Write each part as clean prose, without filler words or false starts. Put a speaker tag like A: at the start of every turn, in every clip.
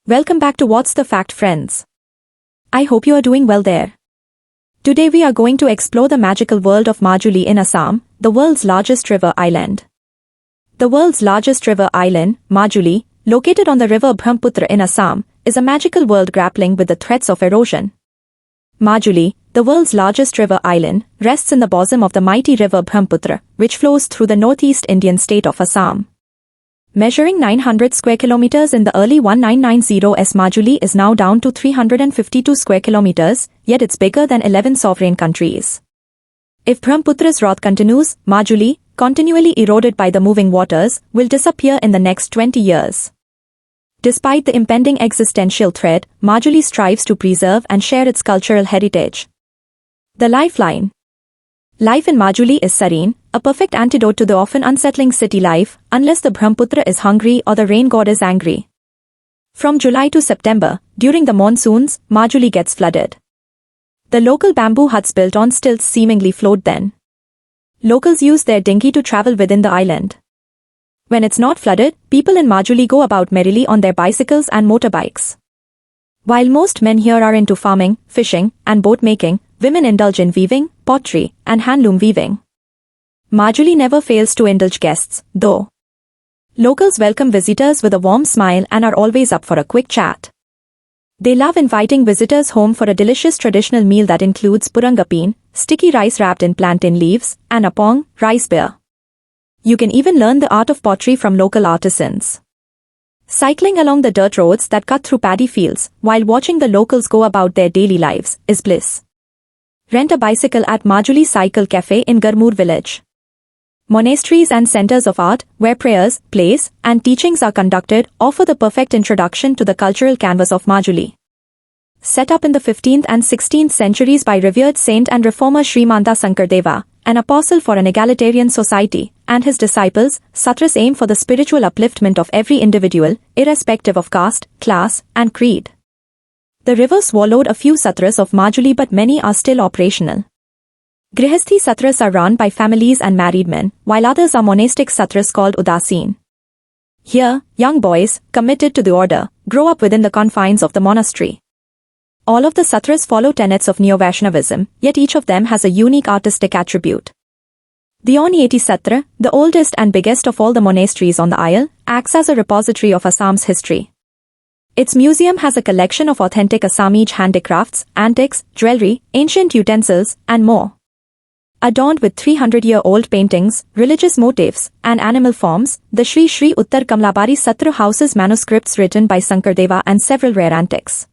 A: Welcome back to What's the Fact, friends. I hope you are doing well there. Today we are going to explore the magical world of Majuli in Assam, the world's largest river island. The world's largest river island, Majuli, located on the River Brahmaputra in Assam, is a magical world grappling with the threats of erosion. Majuli, the world's largest river island, rests in the bosom of the mighty River Brahmaputra, which flows through the northeast Indian state of Assam. Measuring 900 square kilometers in the early 1990s, Majuli is now down to 352 square kilometers, yet it's bigger than 11 sovereign countries. If Brahmaputra's wrath continues, Majuli, continually eroded by the moving waters, will disappear in the next 20 years. Despite the impending existential threat, Majuli strives to preserve and share its cultural heritage. The lifeline. Life in Majuli is serene, a perfect antidote to the often unsettling city life, unless the Brahmaputra is hungry or the rain god is angry. From July to September, during the monsoons, Majuli gets flooded. The local bamboo huts built on stilts seemingly float then. Locals use their dinghy to travel within the island. When it's not flooded, people in Majuli go about merrily on their bicycles and motorbikes. While most men here are into farming, fishing, and boat making, women indulge in weaving, pottery, and handloom weaving. Majuli never fails to indulge guests, though. Locals welcome visitors with a warm smile and are always up for a quick chat. They love inviting visitors home for a delicious traditional meal that includes purangapeen, sticky rice wrapped in plantain leaves, and apong, rice beer. You can even learn the art of pottery from local artisans. Cycling along the dirt roads that cut through paddy fields, while watching the locals go about their daily lives, is bliss. Rent a bicycle at Majuli Cycle Cafe in Garmur village. Monasteries and centers of art, where prayers, plays, and teachings are conducted, offer the perfect introduction to the cultural canvas of Majuli. Set up in the 15th and 16th centuries by revered saint and reformer Srimanta Sankardeva, an apostle for an egalitarian society, and his disciples, Satras aim for the spiritual upliftment of every individual, irrespective of caste, class, and creed. The river swallowed a few satras of Majuli, but many are still operational. Grihasthi satras are run by families and married men, while others are monastic satras called udasin. Here, young boys, committed to the order, grow up within the confines of the monastery. All of the satras follow tenets of Neo-Vaishnavism, yet each of them has a unique artistic attribute. The Onieti Satra, the oldest and biggest of all the monasteries on the isle, acts as a repository of Assam's history. Its museum has a collection of authentic Assamese handicrafts, antiques, jewelry, ancient utensils, and more. Adorned with 300-year-old paintings, religious motifs, and animal forms, the Sri Sri Uttar Kamlabari Satra houses manuscripts written by Sankardeva and several rare antiques.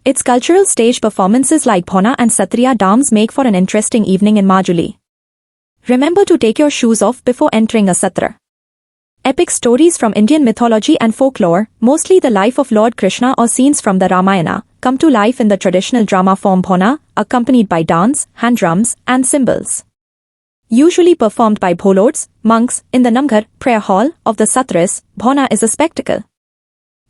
A: Its cultural stage performances like Bhona and Satriya dance make for an interesting evening in Majuli. Remember to take your shoes off before entering a satra. Epic stories from Indian mythology and folklore, mostly the life of Lord Krishna or scenes from the Ramayana, come to life in the traditional drama form Bhona, accompanied by dance, hand drums, and cymbals. Usually performed by bholods, monks, in the Namghar, prayer hall, of the Satras, Bhona is a spectacle.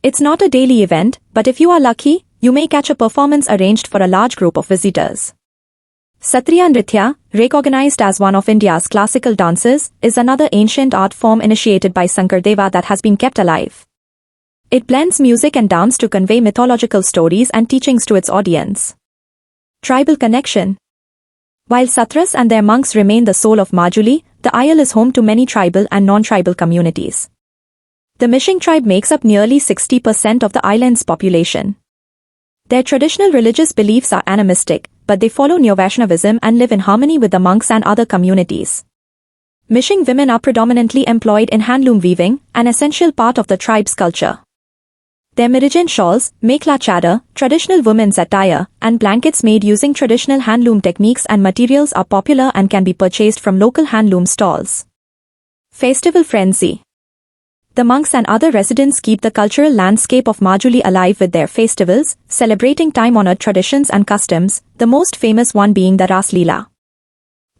A: It's not a daily event, but if you are lucky, you may catch a performance arranged for a large group of visitors. Satriya Nritya, recognized as one of India's classical dances, is another ancient art form initiated by Sankardeva that has been kept alive. It blends music and dance to convey mythological stories and teachings to its audience. Tribal connection. While Satras and their monks remain the soul of Majuli, the isle is home to many tribal and non-tribal communities. The Mishing tribe makes up nearly 60% of the island's population. Their traditional religious beliefs are animistic, but they follow Neo-Vaishnavism and live in harmony with the monks and other communities. Mishing women are predominantly employed in handloom weaving, an essential part of the tribe's culture. Their Merijan shawls, mekla chadar, traditional women's attire, and blankets made using traditional handloom techniques and materials are popular and can be purchased from local handloom stalls. Festival frenzy. The monks and other residents keep the cultural landscape of Majuli alive with their festivals, celebrating time-honored traditions and customs, the most famous one being the Ras Leela.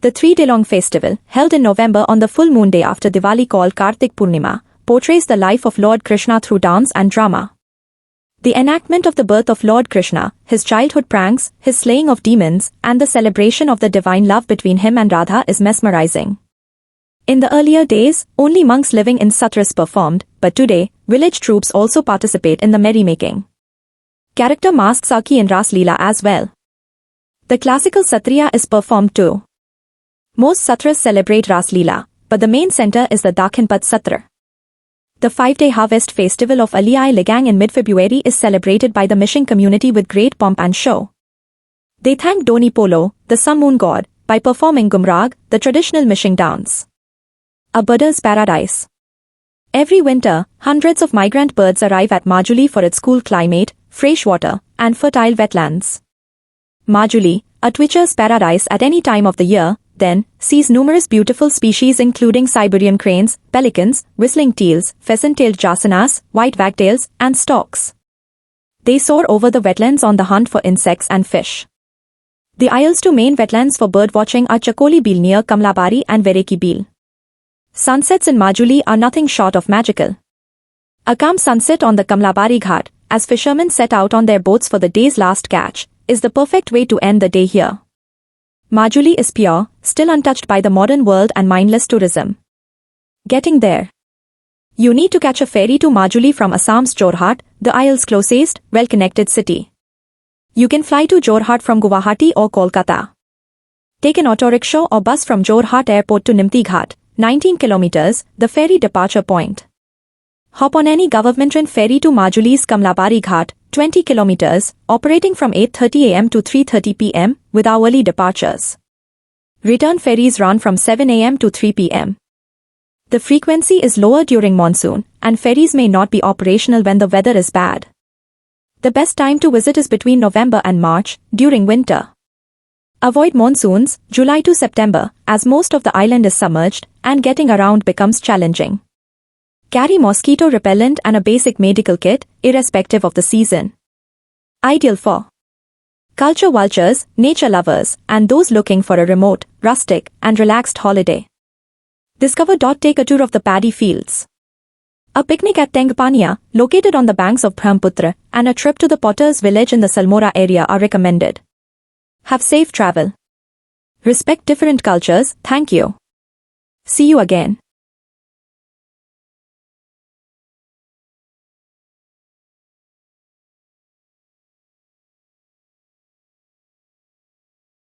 A: The 3-day-long festival, held in November on the full moon day after Diwali called Kartik Purnima, portrays the life of Lord Krishna through dance and drama. The enactment of the birth of Lord Krishna, his childhood pranks, his slaying of demons, and the celebration of the divine love between him and Radha is mesmerizing. In the earlier days, only monks living in satras performed, but today, village troops also participate in the merrymaking. Character masks are key in Ras Leela as well. The classical Satriya is performed too. Most Satras celebrate Ras Leela, but the main center is the Dakhinpad Satra. The 5-day harvest festival of Ali Ligang in mid-February is celebrated by the Mishing community with great pomp and show. They thank Doni Polo, the sun-moon god, by performing Gumrag, the traditional Mishing dance. A bird's paradise. Every winter, hundreds of migrant birds arrive at Majuli for its cool climate, fresh water, and fertile wetlands. Majuli, a twitcher's paradise at any time of the year, then, sees numerous beautiful species including Siberian cranes, pelicans, whistling teals, pheasant-tailed jasinas, white wagtails, and storks. They soar over the wetlands on the hunt for insects and fish. The isle's two main wetlands for birdwatching are Chakoli Beel near Kamlabari and Vereki Beel. Sunsets in Majuli are nothing short of magical. A calm sunset on the Kamlabari Ghat, as fishermen set out on their boats for the day's last catch, is the perfect way to end the day here. Majuli is pure, still untouched by the modern world and mindless tourism. Getting there. You need to catch a ferry to Majuli from Assam's Jorhat, the isle's closest, well-connected city. You can fly to Jorhat from Guwahati or Kolkata. Take an auto rickshaw or bus from Jorhat Airport to Nimti Ghat, 19 kilometers, the ferry departure point. Hop on any government-run ferry to Majuli's Kamlabari Ghat, 20 kilometers, operating from 8:30 am to 3:30 pm, with hourly departures. Return ferries run from 7 am to 3 pm. The frequency is lower during monsoon, and ferries may not be operational when the weather is bad. The best time to visit is between November and March, during winter. Avoid monsoons, July to September, as most of the island is submerged, and getting around becomes challenging. Carry mosquito repellent and a basic medical kit, irrespective of the season. Ideal for culture vultures, nature lovers, and those looking for a remote, rustic, and relaxed holiday. Discover. Take a tour of the paddy fields. A picnic at Tengpania, located on the banks of Brahmaputra, and a trip to the Potter's village in the Salmora area are recommended. Have safe travel. Respect different cultures. Thank you. See you again.